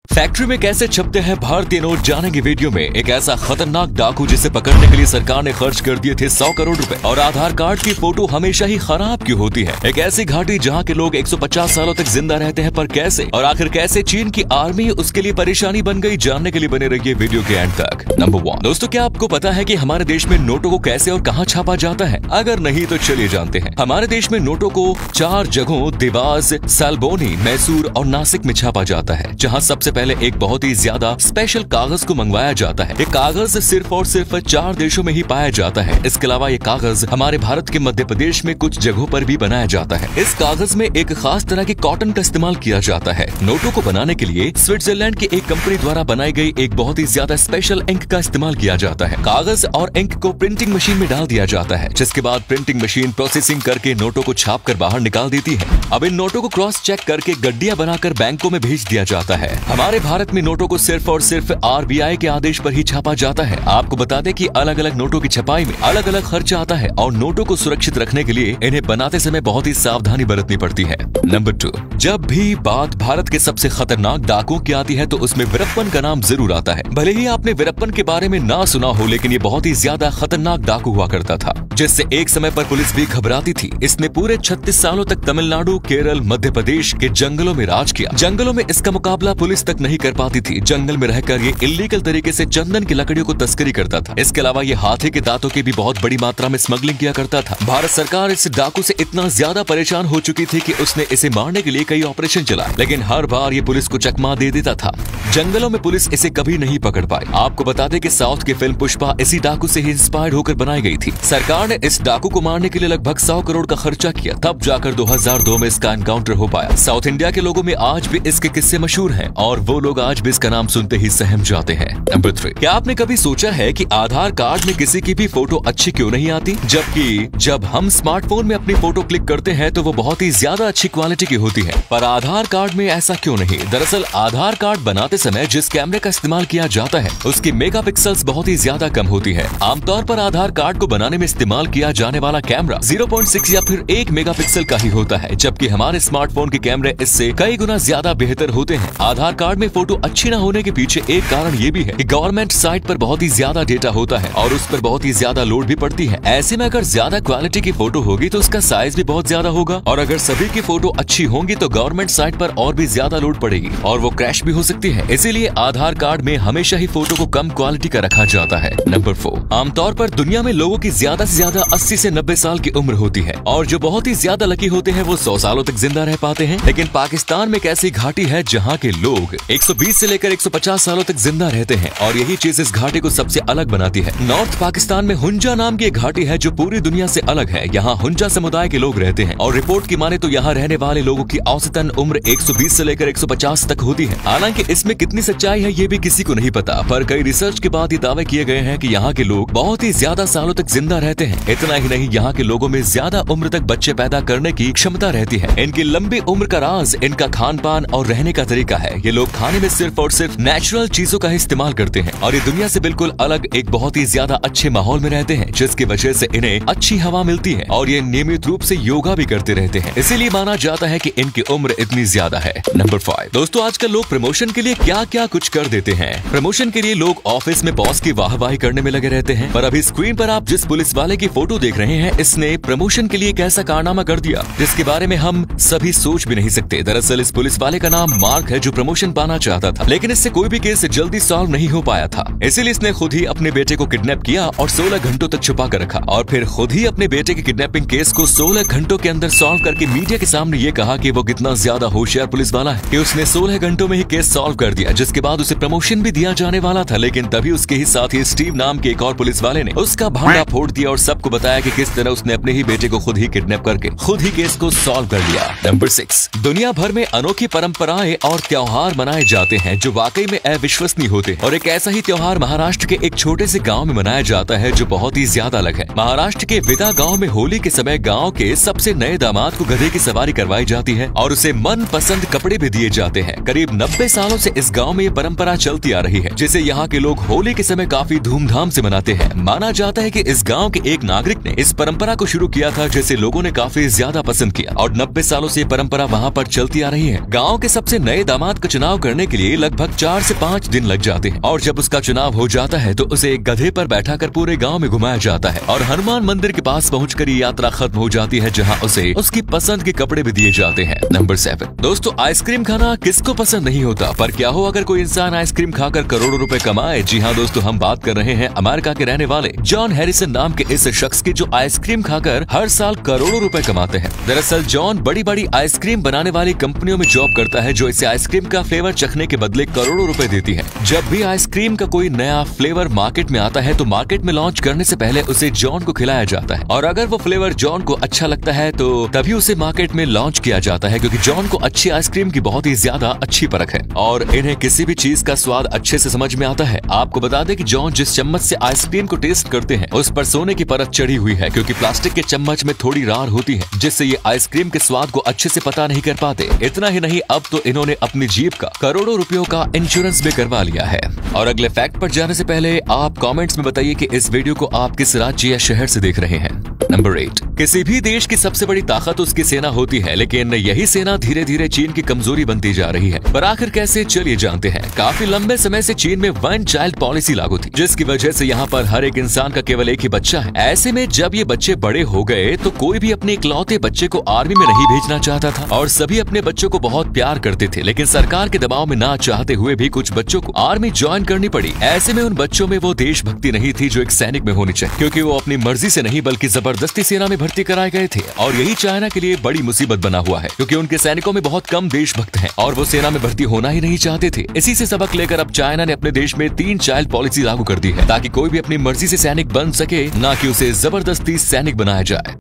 Factory में कैसे छपते हैं भारतीय नोट जानेंगे वीडियो में। एक ऐसा खतरनाक डाकू जिसे पकड़ने के लिए सरकार ने खर्च कर दिए थे 100 करोड़ रुपए। और आधार कार्ड की फोटो हमेशा ही खराब क्यों होती है। एक ऐसी घाटी जहां के लोग 150 सालों तक जिंदा रहते हैं, पर कैसे और आखिर कैसे चीन की आर्मी उसके लिए परेशानी बन गई, जानने के लिए बने रहिए वीडियो के एंड तक। नंबर 1 दोस्तों, क्या आपको पता है कि हमारे देश में नोटों को कैसे और कहां छापा जाता है? अगर नहीं तो चलिए जानते हैं। हमारे देश में नोटों को 4 जगहों देवास, सालबोनी, मैसूर और नासिक में छापा जाता है, जहां सबसे पहले एक बहुत ही ज्यादा स्पेशल कागज को मंगवाया जाता है। ये कागज सिर्फ और सिर्फ 4 देशों में ही पाया जाता है। इसके अलावा ये कागज हमारे भारत के मध्य प्रदेश में कुछ जगहों पर भी बनाया जाता है। इस कागज में एक खास तरह के कॉटन का इस्तेमाल किया जाता है। नोटों को बनाने के लिए स्विट्जरलैंड की एक कंपनी द्वारा बनाई गई एक बहुत ही ज्यादा स्पेशल इंक का इस्तेमाल किया जाता है। कागज और इंक को प्रिंटिंग मशीन में डाल दिया जाता है, जिसके बाद प्रिंटिंग मशीन प्रोसेसिंग करके नोटों को छाप कर बाहर निकाल देती है। अब इन नोटों को क्रॉस चेक करके गड्डियां बनाकर बैंकों में भेज दिया जाता है। हमारे भारत में नोटों को सिर्फ और सिर्फ RBI के आदेश पर ही छापा जाता है। आपको बता दें कि अलग अलग नोटों की छपाई में अलग अलग खर्चा आता है और नोटों को सुरक्षित रखने के लिए इन्हें बनाते समय बहुत ही सावधानी बरतनी पड़ती है। नंबर 2, जब भी बात भारत के सबसे खतरनाक डाकुओं की आती है तो उसमें वीरप्पन का नाम जरूर आता है। भले ही आपने वीरप्पन के बारे में ना सुना हो, लेकिन ये बहुत ही ज्यादा खतरनाक डाकू हुआ करता था, जिससे एक समय पर पुलिस भी घबराती थी। इसने पूरे 36 सालों तक तमिलनाडु, केरल, मध्य प्रदेश के जंगलों में राज किया। जंगलों में इसका मुकाबला पुलिस तक नहीं कर पाती थी। जंगल में रहकर ये इल्लीगल तरीके से चंदन की लकड़ियों को तस्करी करता था। इसके अलावा ये हाथी के दांतों की भी बहुत बड़ी मात्रा में स्मगलिंग किया करता था। भारत सरकार इस डाकू से इतना ज्यादा परेशान हो चुकी थी कि उसने इसे मारने के लिए कई ऑपरेशन चलाए, लेकिन हर बार ये पुलिस को चकमा दे देता था। जंगलों में पुलिस इसे कभी नहीं पकड़ पाई। आपको बता दें कि साउथ की फिल्म पुष्पा इसी डाकू से ही इंस्पायर्ड होकर बनाई गई थी। सरकार ने इस डाकू को मारने के लिए लगभग 100 करोड़ का खर्चा किया, तब जाकर 2002 में इसका एनकाउंटर हो पाया। साउथ इंडिया के लोगों में आज भी इसके किस्से मशहूर हैं और वो लोग आज भी इसका नाम सुनते ही सहम जाते हैं। नंबर 3, क्या आपने कभी सोचा है कि आधार कार्ड में किसी की भी फोटो अच्छी क्यों नहीं आती, जबकि जब हम स्मार्टफोन में अपनी फोटो क्लिक करते हैं तो वो बहुत ही ज्यादा अच्छी क्वालिटी की होती है, पर आधार कार्ड में ऐसा क्यों नहीं? दरअसल आधार कार्ड बनाते समय जिस कैमरे का इस्तेमाल किया जाता है उसकी मेगापिक्सल्स बहुत ही ज्यादा कम होती है। आमतौर पर आधार कार्ड को बनाने में इस्तेमाल किया जाने वाला कैमरा 0.6 या फिर 1 मेगापिक्सल का ही होता है, जबकि हमारे स्मार्टफोन के कैमरे इससे कई गुना ज्यादा बेहतर होते हैं। आधार कार्ड में फोटो अच्छी न होने के पीछे एक कारण ये भी है कि गवर्नमेंट साइट पर बहुत ही ज्यादा डेटा होता है और उस पर बहुत ही ज्यादा लोड भी पड़ती है। ऐसे में अगर ज्यादा क्वालिटी की फोटो होगी तो उसका साइज भी बहुत ज्यादा होगा, और अगर सभी की फोटो अच्छी होंगी तो गवर्नमेंट साइट पर और भी ज्यादा लोड पड़ेगी और वो क्रैश भी हो सकती है। इसीलिए आधार कार्ड में हमेशा ही फोटो को कम क्वालिटी का रखा जाता है। नंबर 4, आमतौर पर दुनिया में लोगों की ज्यादा से ज्यादा 80 से 90 साल की उम्र होती है और जो बहुत ही ज्यादा लकी होते हैं वो 100 सालों तक जिंदा रह पाते हैं। लेकिन पाकिस्तान में एक ऐसी घाटी है जहाँ के लोग 120 से लेकर 150 सालों तक जिंदा रहते हैं और यही चीज इस घाटी को सबसे अलग बनाती है। नॉर्थ पाकिस्तान में हुंजा नाम की एक घाटी है जो पूरी दुनिया से अलग है। यहाँ हुंजा समुदाय के लोग रहते हैं और रिपोर्ट की माने तो यहाँ रहने वाले लोगों की औसतन उम्र 120 से लेकर 150 तक होती है। हालांकि इसमें कितनी सच्चाई है ये भी किसी को नहीं पता, पर कई रिसर्च के बाद ये दावे किए गए हैं कि यहाँ के लोग बहुत ही ज्यादा सालों तक जिंदा रहते हैं। इतना ही नहीं, यहाँ के लोगों में ज्यादा उम्र तक बच्चे पैदा करने की क्षमता रहती है। इनकी लंबी उम्र का राज इनका खान पान और रहने का तरीका है। ये लोग खाने में सिर्फ और सिर्फ नेचुरल चीजों का इस्तेमाल करते हैं और ये दुनिया से बिल्कुल अलग एक बहुत ही ज्यादा अच्छे माहौल में रहते हैं, जिसकी वजह से इन्हें अच्छी हवा मिलती है और ये नियमित रूप से योगा भी करते रहते हैं। इसीलिए माना जाता है कि इनकी उम्र इतनी ज्यादा है। नंबर 5, दोस्तों आजकल लोग प्रमोशन के लिए क्या क्या कुछ कर देते हैं। प्रमोशन के लिए लोग ऑफिस में बॉस की वाहवाही करने में लगे रहते हैं, पर अभी स्क्रीन पर आप जिस पुलिस वाले की फोटो देख रहे हैं, इसने प्रमोशन के लिए एक ऐसा कारनामा कर दिया जिसके बारे में हम सभी सोच भी नहीं सकते। दरअसल इस पुलिस वाले का नाम मार्क है, जो प्रमोशन पाना चाहता था, लेकिन इससे कोई भी केस जल्दी सॉल्व नहीं हो पाया था। इसीलिए इसने खुद ही अपने बेटे को किडनैप किया और 16 घंटों तक छुपा कर रखा और फिर खुद ही अपने बेटे के किडनैपिंग केस को 16 घंटों के अंदर सॉल्व करके मीडिया के सामने ये कहा कि वो कितना ज्यादा होशियार पुलिस वाला है कि उसने 16 घंटों में ही केस सॉल्व कर दिया, जिसके बाद उसे प्रमोशन भी दिया जाने वाला था। लेकिन तभी उसके ही साथ ही स्टीव नाम के एक और पुलिस वाले ने उसका भांडा फोड़ दिया और सबको बताया कि किस तरह उसने अपने ही बेटे को खुद ही किडनैप करके खुद ही केस को सॉल्व कर लिया। नंबर 6, दुनिया भर में अनोखी परंपराएं और त्योहार मनाए जाते हैं जो वाकई में अविश्वसनीय होते हैं, और एक ऐसा ही त्योहार महाराष्ट्र के एक छोटे से गांव में मनाया जाता है जो बहुत ही ज्यादा अलग है। महाराष्ट्र के विदा गांव में होली के समय गांव के सबसे नए दामाद को गधे की सवारी करवाई जाती है और उसे मन पसंद कपड़े भी दिए जाते हैं। करीब 90 सालों से इस गांव में ये परंपरा चलती आ रही है, जिसे यहाँ के लोग होली के समय काफी धूमधाम से मनाते हैं। माना जाता है कि इस गांव के एक नागरिक ने इस परंपरा को शुरू किया था, जिसे लोगों ने काफी ज्यादा पसंद किया और 90 सालों से ये परंपरा वहाँ पर चलती आ रही है। गाँव के सबसे नए दामाद का चुनाव करने के लिए लगभग 4 से 5 दिन लग जाते हैं और जब उसका चुनाव हो जाता है तो उसे एक गधे पर बैठाकर पूरे गांव में घुमाया जाता है और हनुमान मंदिर के पास पहुंचकर ये यात्रा खत्म हो जाती है, जहां उसे उसकी पसंद के कपड़े भी दिए जाते हैं। नंबर 7 दोस्तों, आइसक्रीम खाना किसको पसंद नहीं होता, पर क्या हो अगर कोई इंसान आइसक्रीम खाकर करोड़ों रुपए कमाए। जी हाँ दोस्तों, हम बात कर रहे हैं अमेरिका के रहने वाले जॉन हैरिसन नाम के इस शख्स की, जो आइसक्रीम खाकर हर साल करोड़ों रुपए कमाते हैं। दरअसल जॉन बड़ी बड़ी आइसक्रीम बनाने वाली कंपनियों में जॉब करता है, जो इसे आइसक्रीम का फ्लेवर चखने के बदले करोड़ों रुपए देती है। जब भी आइसक्रीम का कोई नया फ्लेवर मार्केट में आता है तो मार्केट में लॉन्च करने से पहले उसे जॉन को खिलाया जाता है और अगर वो फ्लेवर जॉन को अच्छा लगता है तो तभी उसे मार्केट में लॉन्च किया जाता है, क्योंकि जॉन को अच्छी आइसक्रीम की बहुत ही ज्यादा अच्छी परख है और इन्हें किसी भी चीज का स्वाद अच्छे से समझ में आता है। आपको बता दें कि जॉन जिस चम्मच से आइसक्रीम को टेस्ट करते हैं उस पर सोने की परत चढ़ी हुई है, क्योंकि प्लास्टिक के चम्मच में थोड़ी रार होती है जिससे ये आइसक्रीम के स्वाद को अच्छे से पता नहीं कर पाते। इतना ही नहीं, अब तो इन्होंने अपनी जीभ का करोड़ों रुपयों का इंश्योरेंस भी करवा लिया है। और अगले फैक्ट पर जाने से पहले आप कमेंट्स में बताइए कि इस वीडियो को आप किस राज्य या शहर से देख रहे हैं। नंबर 8, किसी भी देश की सबसे बड़ी ताकत उसकी सेना होती है, लेकिन यही सेना धीरे धीरे चीन की कमजोरी बनती जा रही है। पर आखिर कैसे, चलिए जानते हैं। काफी लंबे समय से चीन में वन चाइल्ड पॉलिसी लागू थी, जिसकी वजह से यहाँ पर हर एक इंसान का केवल एक ही बच्चा है। ऐसे में जब ये बच्चे बड़े हो गए तो कोई भी अपने इकलौते बच्चे को आर्मी में नहीं भेजना चाहता था और सभी अपने बच्चों को बहुत प्यार करते थे, लेकिन सरकार के दबाव में ना चाहते हुए भी कुछ बच्चों को आर्मी ज्वाइन करनी पड़ी। ऐसे में उन बच्चों में वो देशभक्ति नहीं थी जो एक सैनिक में होनी चाहिए, क्योंकि वो अपनी मर्जी से नहीं बल्कि जबरदस्ती सेना में भर्ती कराए गए थे। और यही चाइना के लिए बड़ी मुसीबत बना हुआ है, क्योंकि उनके सैनिकों में बहुत कम देशभक्त हैं और वो सेना में भर्ती होना ही नहीं चाहते थे। इसी से सबक लेकर अब चाइना ने अपने देश में 3 चाइल्ड पॉलिसी लागू कर दी है, ताकि कोई भी अपनी मर्जी से सैनिक बन सके, ना कि उसे जबरदस्ती सैनिक बनाया जाए।